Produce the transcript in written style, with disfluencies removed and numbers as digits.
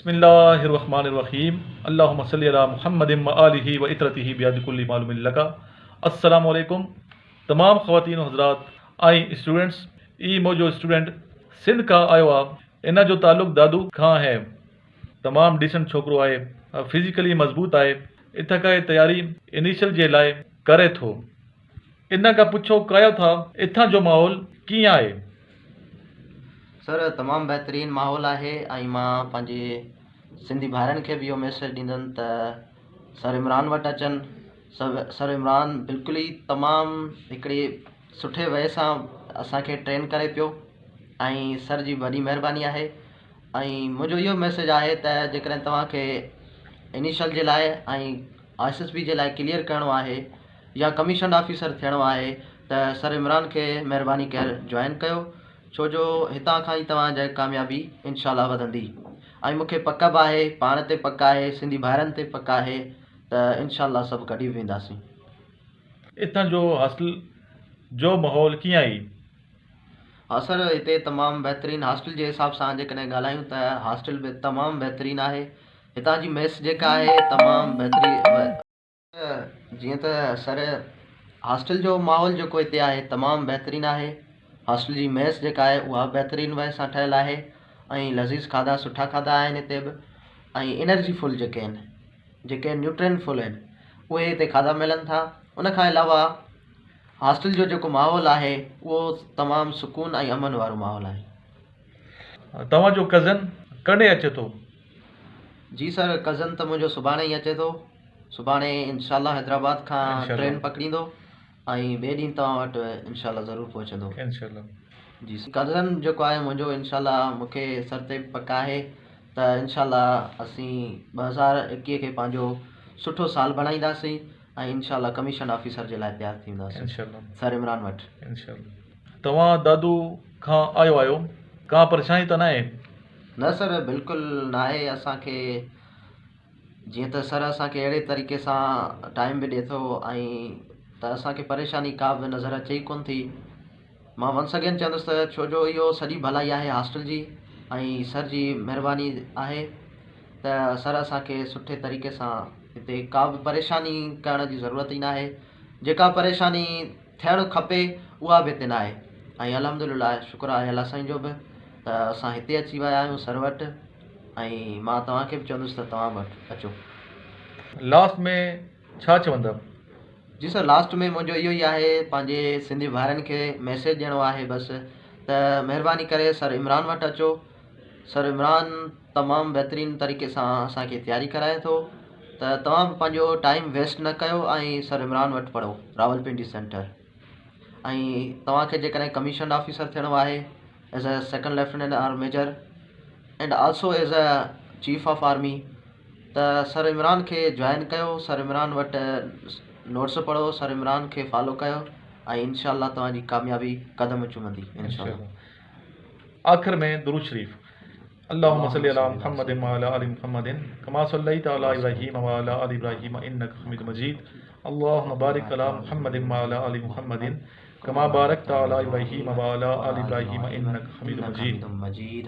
बिस्मिल्लाहिर्रहमानिर्रहीम अल्लाहुम्मा सल्लि अला मुहम्मदिन व आलिहि व इत्रतिहि बियदि कुल्ली मालूमिन लका। अस्सलामु अलैकुम तमाम ख़वातीन हज़रात ऐं स्टूडेंट्स। ई मुंहिंजो स्टूडेंट सिंध खां आयो आहे। इन जो ताल्लुक़ दादू खां है। तमामु डिसेंट छोकिरो आहे, फिज़िकली मज़बूत आहे। इत खां तयारी इनिशियल जे लाइ करे थो। इन खां पुछो कयो था इथां जो माहौल कीअं आहे? सर तमामु बहितरीन माहौल आहे ऐं मां पंहिंजे सिंधी भाइरनि खे बि इहो मैसेज ॾींदुमि त सर इमरान वटि अचनि। सर इमरान बिल्कुलु ई तमामु हिकिड़ी सुठे वजह सां असांखे ट्रेन करे पियो ऐं सर जी वॾी महिरबानी आहे। ऐं मुंहिंजो इहो मैसेज आहे त जेकॾहिं तव्हांखे इनिशियल जे लाइ ऐं ISSB जे लाइ क्लियर करिणो आहे या कमीशन ऑफिसर थियणो आहे त सर इमरान खे महिरबानी करे जॉइन कयो, छो जो हितां खां ई तव्हांजी कामयाबी इंशाल्लाह वधंदी। ऐं मूंखे पक बि आहे, पाण ते पक आहे, सिंधी भाइरनि ते पक आहे त इंशाल्लाह सभु गॾु वेंदासीं। इतां जो हॉस्टल जो माहौल कीअं आहे? हा सर, हिते तमामु बहितरीनु हॉस्टल जे हिसाब सां जेकॾहिं ॻाल्हायूं त हॉस्टल बि तमामु बहितरीनु आहे। हितां जी मेस जेका आहे तमामु बहितरीनु। जीअं त सर हॉस्टल जो माहौल जेको हिते आहे तमामु बहितरीनु आहे। हॉस्टल जी मेस जेका आहे उहा बहितरीनु वजह सां ठहियलु आहे ऐं लज़ीज़ खाधा, सुठा खाधा आहिनि हिते बि ऐं एनर्जीफुल जेके आहिनि, जेके न्यूट्रिएंटफुल आहिनि, उहे हिते खाधा मिलनि था। उन खां अलावा हॉस्टल जो जेको माहौल आहे उहो तमामु सुकून ऐं अमन वारो माहौल आहे। तव्हांजो कज़न कॾहिं अचे थो? जी सर, कज़न त मुंहिंजो सुभाणे ई अचे थो। सुभाणे इंशाल्लाह हैदराबाद खां ट्रेन पकड़ींदो ऐं ॿिए ॾींहुं तव्हां वटि इंशाल्लाह ज़रूरु पहुचंदो। इंशाल्लाह जी कज़न जेको आहे मुंहिंजो इंशाल्लाह मूंखे सर ते पक आहे त इंशाल्लाह असीं 2021 खे पंहिंजो सुठो साल बणाईंदासीं ऐं इंशाल्लाह कमीशन ऑफिसर जे लाइ तयारु थींदासीं सर इमरान वटि। इंशाल्लाह। तव्हां दादू खां आयो, का परेशानी त न आहे? न सर, बिल्कुलु न आहे। असांखे जीअं त सर असांखे अहिड़े तरीक़े सां टाइम बि ॾिए थो ऐं त असांखे परेशानी का बि नज़र अचे ई कोन थी। मां वंस अगेन चवंदुसि त छो जो इहो सॼी भलाई आहे हॉस्टल जी ऐं सर जी महिरबानी आहे त सर असांखे सुठे तरीक़े सां हिते का बि परेशानी करण जी ज़रूरत ई न आहे। जेका परेशानी थियणु खपे उहा बि हिते न आहे ऐं अल्हम्दुलिल्लाह शुक्र आहे अल्लाह साईं जो बि त असां हिते अची विया आहियूं सर वटि ऐं मां तव्हांखे बि चवंदुसि त तव्हां वटि अचो। लास्ट में छा चवंदव? जी सर, लास्ट में मुंहिंजो इहो ई आहे, पंहिंजे सिंधी भाइरनि खे मैसेज ॾियणो आहे बसि त महिरबानी करे सर इमरान वटि अचो। सर इमरान तमामु बहितरीनु तरीक़े सां असांखे तयारी कराए थो त तव्हां बि पंहिंजो टाइम वेस्ट न कयो ऐं सर इमरान वटि पढ़ो, रावलपिंडी सेंटर। ऐं तव्हांखे जेकॾहिं कमीशन ऑफिसर थियणो आहे as a second lieutenant or major and also as a chief of army त सर इमरान खे जॉइन कयो। सर इमरान वटि नोट्स पढ़ो, सर इमरान खे फॉलो कयो ऐं इंशाल्लाह तव्हांजी कामयाबी कदम चुमंदी इंशाल्लाह। आख़िर में दुरूद शरीफ। अल्लाहुम्मा सल्लि अला मुहम्मदिन व अला आलि मुहम्मदिन कमा सल्लैता अला इब्राहीम व अला आलि इब्राहीम इन्नका हमीदुम मजीद। अल्लाहुम्मा बारिक अला मुहम्मदिन व अला आलि मुहम्मदिन कमा बारकता अला इब्राहीम व अला आलि इब्राहीम इन्नका हमीदुम मजीद।